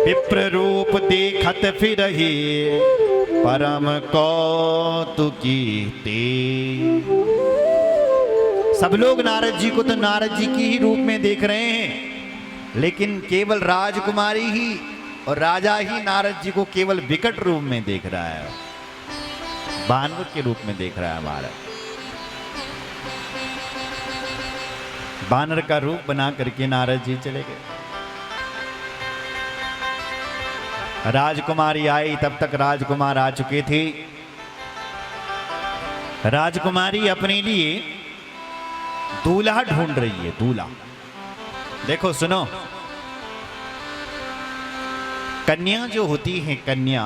विप्र रूप देखत फिरहि परम कौतुकी ते। सब लोग नारद जी को तो नारद जी की ही रूप में देख रहे हैं, लेकिन केवल राजकुमारी ही और राजा ही नारद जी को केवल विकट रूप में देख रहा है, बानर के रूप में देख रहा है। हमारा बानर का रूप बना करके नारद जी चले गए। राजकुमारी आई, तब तक राजकुमार आ चुके थे। राजकुमारी अपने लिए दूल्हा ढूंढ रही है, दूल्हा। देखो सुनो, कन्या जो होती है, कन्या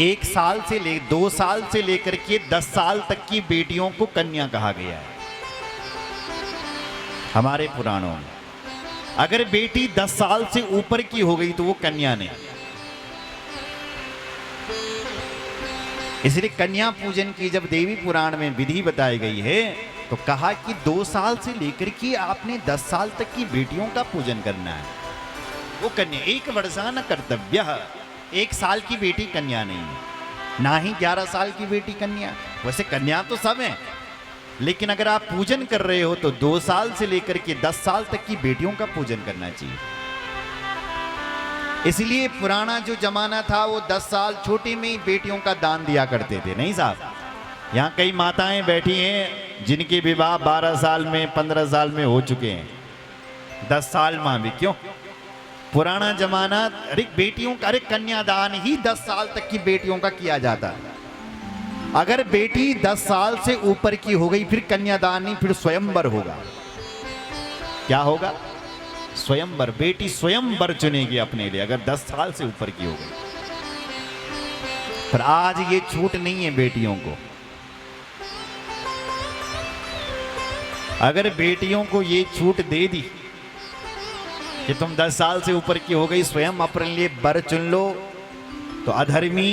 1 साल से 2 साल से लेकर के 10 साल तक की बेटियों को कन्या कहा गया है हमारे पुराणों में। अगर बेटी 10 साल से ऊपर की हो गई तो वो कन्या नहीं। इसलिए कन्या पूजन की जब देवी पुराण में विधि बताई गई है तो कहा कि 2 साल से लेकर के आपने 10 साल तक की बेटियों का पूजन करना है, वो कन्या। 1 वर्षा न कर्तव्य, 1 साल की बेटी कन्या नहीं है, ना ही 11 साल की बेटी कन्या। वैसे कन्या तो सब है, लेकिन अगर आप पूजन कर रहे हो तो 2 साल से लेकर के 10 साल तक की बेटियों का पूजन करना चाहिए। इसलिए पुराना जो जमाना था वो 10 साल छोटे में ही बेटियों का दान दिया करते थे। नहीं साहब, यहाँ कई माताएं बैठी हैं जिनके विवाह 12 साल में 15 साल में हो चुके हैं, 10 साल मां भी क्यों। पुराना जमाना, अरे बेटियों का, अरे कन्यादान ही 10 साल तक की बेटियों का किया जाता है। अगर बेटी 10 साल से ऊपर की हो गई फिर कन्यादान नहीं, फिर स्वयंवर होगा। क्या होगा? स्वयंवर। बेटी स्वयंवर चुनेगी अपने लिए अगर 10 साल से ऊपर की हो गई। पर आज ये छूट नहीं है बेटियों को। अगर बेटियों को ये छूट दे दी कि तुम 10 साल से ऊपर की हो गई, स्वयं अपने लिए वर चुन लो, तो अधर्मी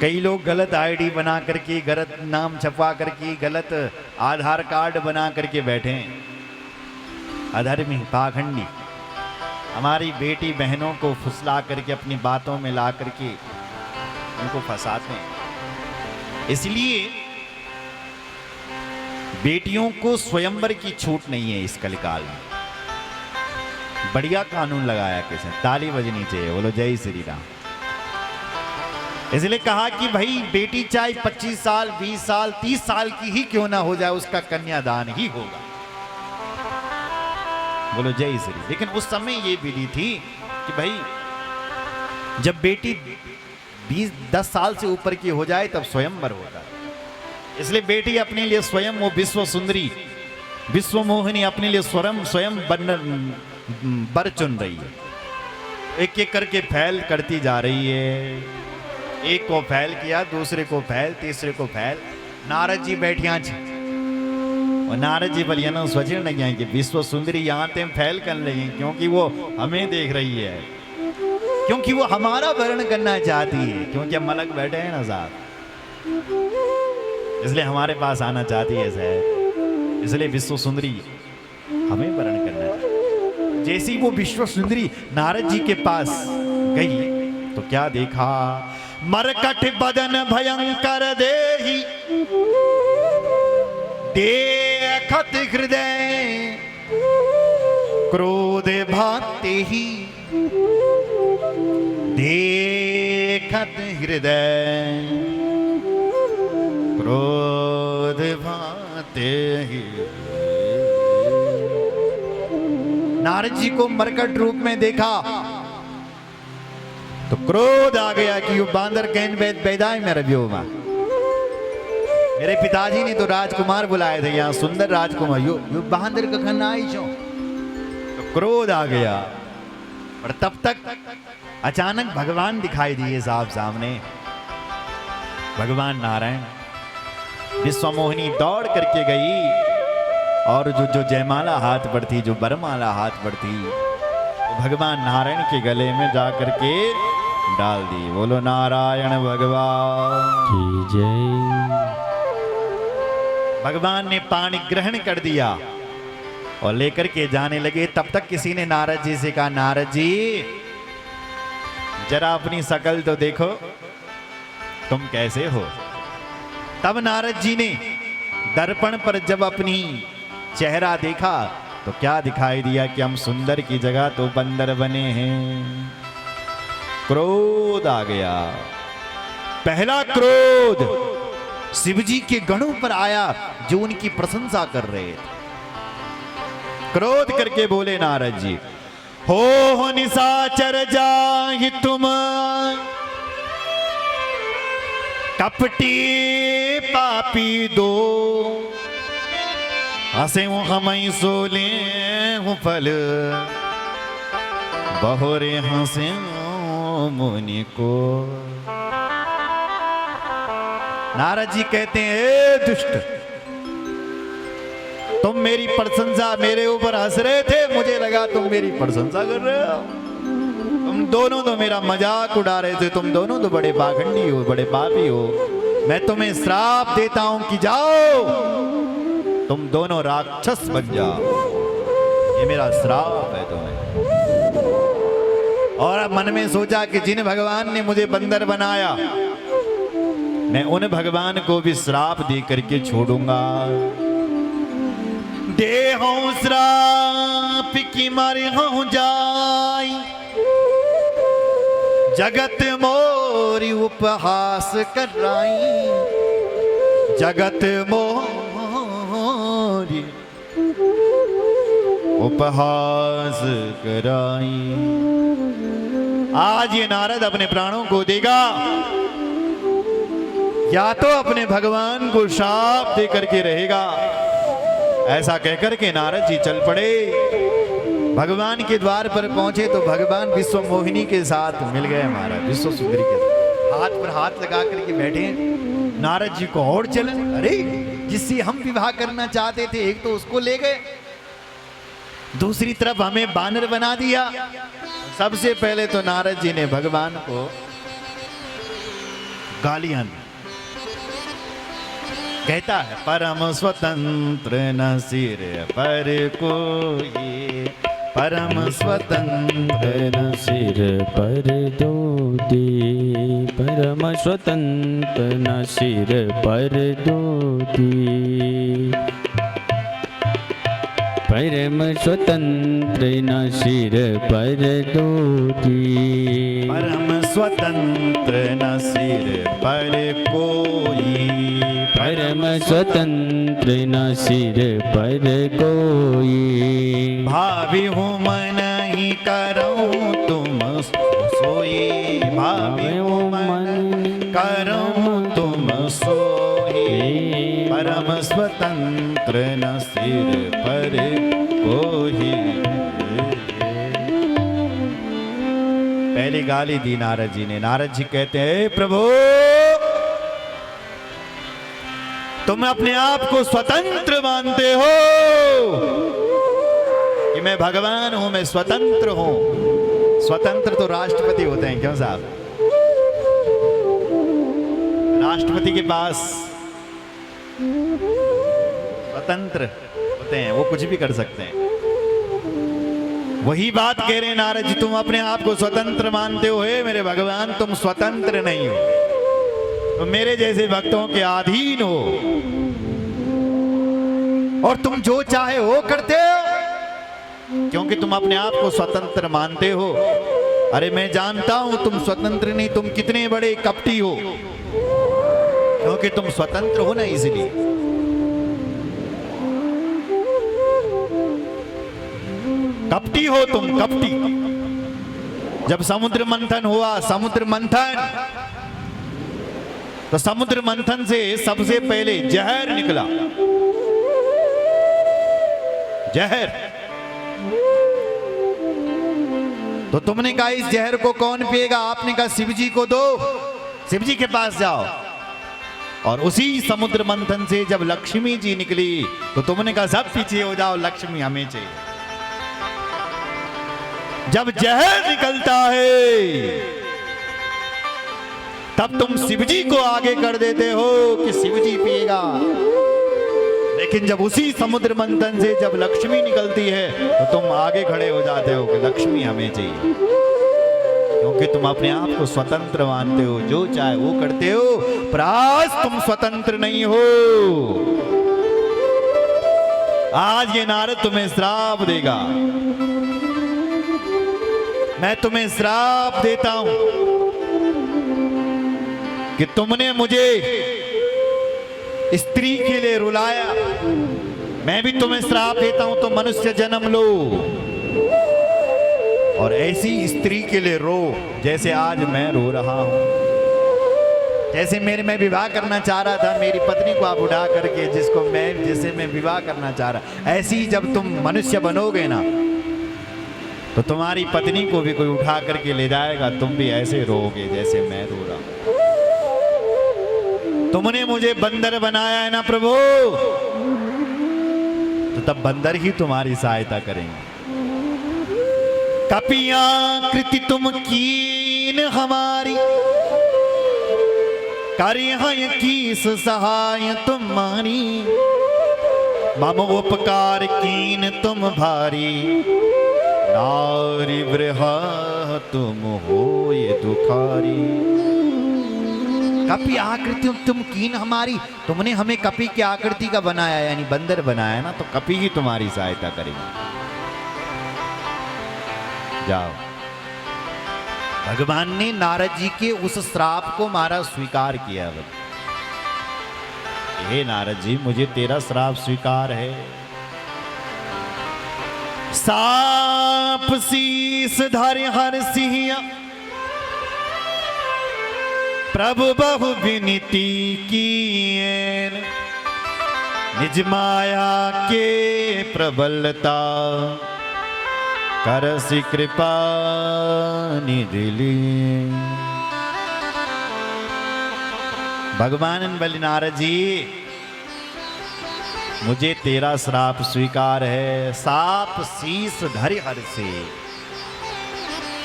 कई लोग गलत आईडी बना करके, गलत नाम छपवा करके, गलत आधार कार्ड बना करके बैठे हैं। अधर्मी, पाखंडी हमारी बेटी बहनों को फुसला करके अपनी बातों में ला करके उनको फंसाते हैं। इसलिए बेटियों को स्वयंवर की छूट नहीं है इस कलिकाल में। बढ़िया कानून लगाया किसने, ताली बजनी चाहिए, बोलो जय श्री राम। इसलिए कहा कि भाई बेटी चाहे 25 साल 20 साल 30 साल की ही क्यों ना हो जाए, उसका कन्यादान ही होगा, बोलो जय श्री। लेकिन उस समय ये विधि थी कि भाई जब बेटी 10 साल से ऊपर की हो जाए तब स्वयंवर होता है। इसलिए बेटी अपने लिए स्वयं वो विश्व सुंदरी, विश्व मोहिनी अपने लिए स्वयं वर चुन रही है। एक एक करके फैल करती जा रही है। एक को फैल किया, दूसरे को फैल, तीसरे को फैल। नारद जी बैठिया और नारद जी बोलिए ना सोचे न कि विश्व सुंदरी यहाँ ते फैल कर लगी, क्योंकि वो हमें देख रही है, क्योंकि वो हमारा वर्ण करना चाहती है, क्योंकि हम मलक बैठे हैं ना साहब, इसलिए हमारे पास आना चाहती है साहब। इसलिए विश्व सुंदरी हमें वर्ण करना चाहिए। जैसी वो विश्व सुंदरी नारद जी के पास गई तो क्या देखा, मरकट बदन भयंकर देहि देखत हृदय क्रोध भाते ही, देखत हृदय क्रोध भाते ही। नारद जी को मरकट रूप में देखा तो क्रोध आ गया कि यो बांदर कहन बैदाय में रवियो मां। मेरे पिताजी ने तो राजकुमार बुलाए थे यहाँ, सुंदर राजकुमार, यो बांदर का खन्ना आई छो, तो क्रोध आ गया। और तब तक अचानक भगवान दिखाई दिए साहब सामने, भगवान नारायण। विश्वमोहिनी दौड़ करके गई और जो जयमाला हाथ पर थी, जो बरमाला हाथ पर थी, तो भगवान नारायण के गले में जा करके डाल दी। बोलो नारायण भगवान की जय। भगवान ने पानी ग्रहण कर दिया और लेकर के जाने लगे। तब तक किसी ने नारद जी से कहा, नारद जी जरा अपनी शकल तो देखो, तुम कैसे हो। तब नारद जी ने दर्पण पर जब अपनी चेहरा देखा तो क्या दिखाई दिया कि हम सुंदर की जगह तो बंदर बने हैं। क्रोध आ गया। पहला क्रोध शिव जी के गणों पर आया जो उनकी प्रशंसा कर रहे थे। क्रोध करके बोले नारद जी, हो निशाचर जाहि तुम, कपटी पापी दो, हसे हम सोले फल, बहुरे हंसे मुनि को। नारद जी कहते हैं, हे दुष्ट, तुम मेरी प्रशंसा, मेरे ऊपर हंस रहे थे, मुझे लगा तुम मेरी प्रशंसा कर रहे हो। तुम दोनों तो मेरा मजाक उड़ा रहे थे, तुम दोनों तो बड़े पाखंडी हो, बड़े पापी हो। मैं तुम्हें श्राप देता हूं कि जाओ, तुम दोनों राक्षस बन जाओ। ये मेरा श्राप है तुम्हें। और मन में सोचा कि जिन भगवान ने मुझे बंदर बनाया, मैं उन भगवान को भी श्राप दे करके छोड़ूंगा। देहूं श्राप की मारे हूं जाई, जगत मोरी उपहास कराई, जगत मोरी उपहास कराई। आज ये नारद अपने प्राणों को देगा, या तो अपने भगवान को शाप दे करके रहेगा। ऐसा कहकर के नारद जी चल पड़े। भगवान के द्वार पर पहुंचे तो भगवान विश्व मोहिनी के साथ मिल गए। महाराज विश्व सुंदरी के साथ हाथ पर हाथ लगा करके बैठे। नारद जी को और चलन, अरे जिससे हम विवाह करना चाहते थे, एक तो उसको ले गए, दूसरी तरफ हमें बानर बना दिया। सबसे पहले तो नारद जी ने भगवान को गालियां दी। कहता है, परम स्वतंत्र न सिर पर कोई, परम स्वतंत्र न सिर पर दो दी, परम स्वतंत्र न सिर पर दो दी, परम स्वतंत्र न सिर पर दो दी, परम स्वतंत्र न सिर पर कोई, परम स्वतंत्र न सिर पर कोई, भावी हूँ मन ही करूँ तुम सोई, भावी हूँ मन करूँ तुम सोई, परम स्वतंत्र न सिर पर कोई। पहली गाली दी नारद जी ने। नारद जी कहते हैं, प्रभु तुम अपने आप को स्वतंत्र मानते हो कि मैं भगवान हूं, मैं स्वतंत्र हूं। स्वतंत्र तो राष्ट्रपति होते हैं, क्यों साहब? राष्ट्रपति के पास स्वतंत्र होते हैं, वो कुछ भी कर सकते हैं। वही बात कह रहे हैं नारद जी, तुम अपने आप को स्वतंत्र मानते हो, हे मेरे भगवान तुम स्वतंत्र नहीं हो, तुम मेरे जैसे भक्तों के अधीन हो और तुम जो चाहे वो करते हो, क्योंकि तुम अपने आप को स्वतंत्र मानते हो। अरे मैं जानता हूं तुम स्वतंत्र नहीं, तुम कितने बड़े कपटी हो, क्योंकि तुम स्वतंत्र हो ना, इसलिए। कपटी हो तुम, कपटी। जब समुद्र मंथन हुआ, समुद्र मंथन, तो समुद्र मंथन से सबसे पहले जहर निकला। जहर। तो तुमने कहा इस जहर को कौन पिएगा? आपने कहा शिव जी को दो, शिव जी के पास जाओ। और उसी समुद्र मंथन से जब लक्ष्मी जी निकली तो तुमने कहा सब पीछे हो जाओ, लक्ष्मी हमें चाहिए। जब जहर निकलता है तब तुम शिव जी को आगे कर देते हो कि शिव जी पिएगा। लेकिन जब उसी समुद्र मंथन से जब लक्ष्मी निकलती है तो तुम आगे खड़े हो जाते हो कि लक्ष्मी हमें चाहिए, क्योंकि तुम अपने आप को स्वतंत्र मानते हो, जो चाहे वो करते हो, पर आज तुम स्वतंत्र नहीं हो। आज ये नारद तुम्हें श्राप देगा। मैं तुम्हें श्राप देता हूं कि तुमने मुझे स्त्री के लिए रुलाया, मैं भी तुम्हें श्राप देता हूं तो मनुष्य जन्म लो और ऐसी स्त्री के लिए रो जैसे आज मैं रो रहा हूं। जैसे मैं विवाह करना चाह रहा था, मेरी पत्नी को आप उठा करके, जिसे मैं विवाह करना चाह रहा, ऐसी ही जब तुम मनुष्य बनोगे ना तो तुम्हारी पत्नी को भी कोई उठा करके ले जाएगा, तुम भी ऐसे रोओगे जैसे मैं रो रहा हूं। तुमने मुझे बंदर बनाया है ना प्रभु, तो तब बंदर ही तुम्हारी सहायता करेंगे। कपिया कृति तुम कीन हमारी, करिहय कीस सहाय तुम्हारी, मम उपकार कीन तुम भारी, नारी वृहा तुम हो ये दुखारी। कपि आकृति तुम कीन हमारी, तुमने हमें कपि की आकृति का बनाया यानी बंदर बनाया ना, तो कपि ही तुम्हारी सहायता करेंगे। जाओ। भगवान ने नारद जी के उस श्राप को महाराज स्वीकार किया। हे नारद जी, मुझे तेरा श्राप स्वीकार है। साप शीस धर हर सिंह, प्रभु बहु विनती कीन, निज माया के प्रबलता, करसि कृपा निधि लीन। भगवान बोले नारद जी, मुझे तेरा श्राप स्वीकार है। साप शीस धरि हर से।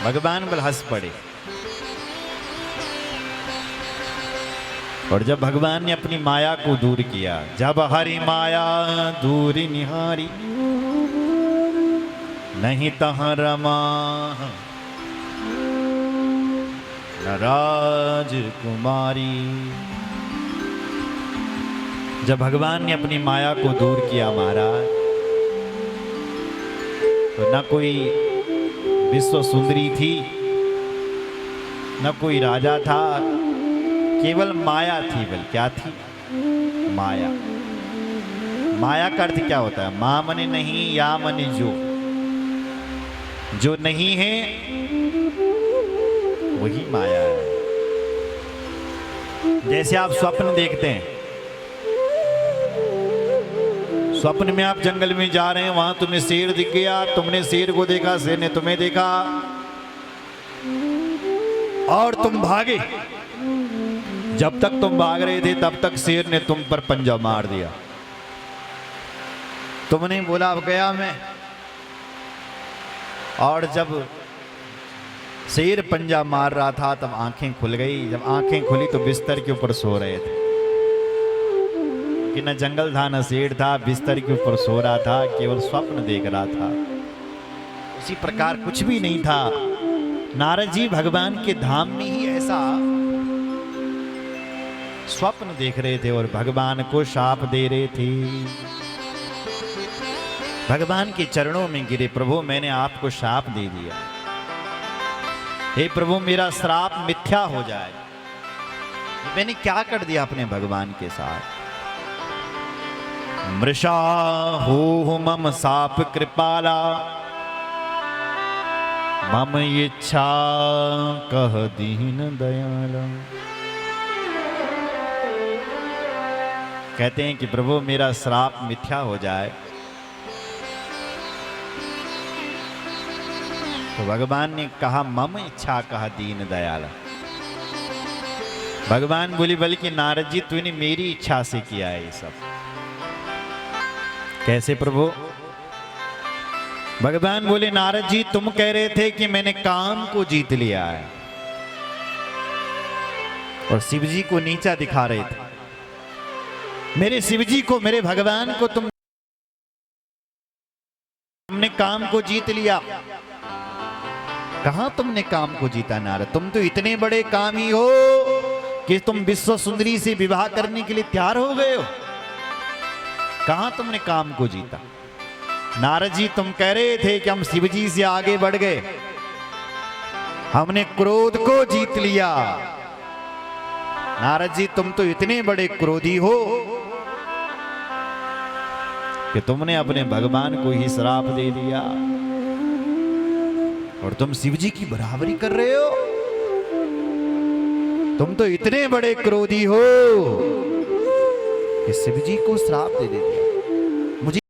भगवान बोले हंस पड़े। और जब भगवान ने अपनी माया को दूर किया, जब हरि माया दूर निहारी, नहीं तहाँ रमा न राजकुमारी। जब भगवान ने अपनी माया को दूर किया महाराज, तो न कोई विश्व सुंदरी थी, न कोई राजा था, केवल माया थी। बल क्या थी? माया। माया का अर्थ क्या होता है? मां मने नहीं, या मने जो नहीं है वही माया है। जैसे आप स्वप्न देखते हैं, स्वप्न में आप जंगल में जा रहे हैं, वहां तुम्हें शेर दिख गया, तुमने शेर को देखा, शेर ने तुम्हें देखा और तुम भागे। जब तक तुम भाग रहे थे तब तक शेर ने तुम पर पंजा मार दिया। तुमने बोला अब गया मैं, और जब शेर पंजा मार रहा था तब आंखें खुल गई। जब आंखें खुली तो बिस्तर के ऊपर सो रहे थे, कि न जंगल था न शेर था, बिस्तर के ऊपर सो रहा था, केवल स्वप्न देख रहा था। उसी प्रकार कुछ भी नहीं था। नारद जी भगवान के धाम में ही ऐसा स्वप्न देख रहे थे और भगवान को शाप दे रहे थे। भगवान के चरणों में गिरे, प्रभु मैंने आपको शाप दे दिया, हे प्रभु मेरा श्राप मिथ्या हो जाए। मैंने क्या कर दिया अपने भगवान के साथ? मृषा हो मम साप कृपाला, मम इच्छा कह दीन दयाला। कहते हैं कि प्रभु मेरा श्राप मिथ्या हो जाए। तो भगवान ने कहा मम इच्छा कहा दीन दयाला। भगवान बोली बल्कि नारद जी तूने मेरी इच्छा से किया है ये सब। कैसे प्रभु? भगवान बोले नारद जी तुम कह रहे थे कि मैंने काम को जीत लिया है, और शिव जी को नीचा दिखा रहे थे। मेरे शिवजी को, मेरे भगवान को तुमने काम को जीत लिया। कहां तुमने काम को जीता नारद? तुम तो इतने बड़े कामी हो कि तुम विश्व सुंदरी से विवाह करने के लिए तैयार हो गए हो। कहां तुमने काम को जीता? नारद जी तुम कह रहे थे कि हम शिवजी से आगे बढ़ गए, हमने क्रोध को जीत लिया। नारद जी तुम तो इतने बड़े क्रोधी हो कि तुमने अपने भगवान को ही श्राप दे दिया और तुम शिवजी की बराबरी कर रहे हो। तुम तो इतने बड़े क्रोधी हो कि शिवजी को श्राप दे दिया।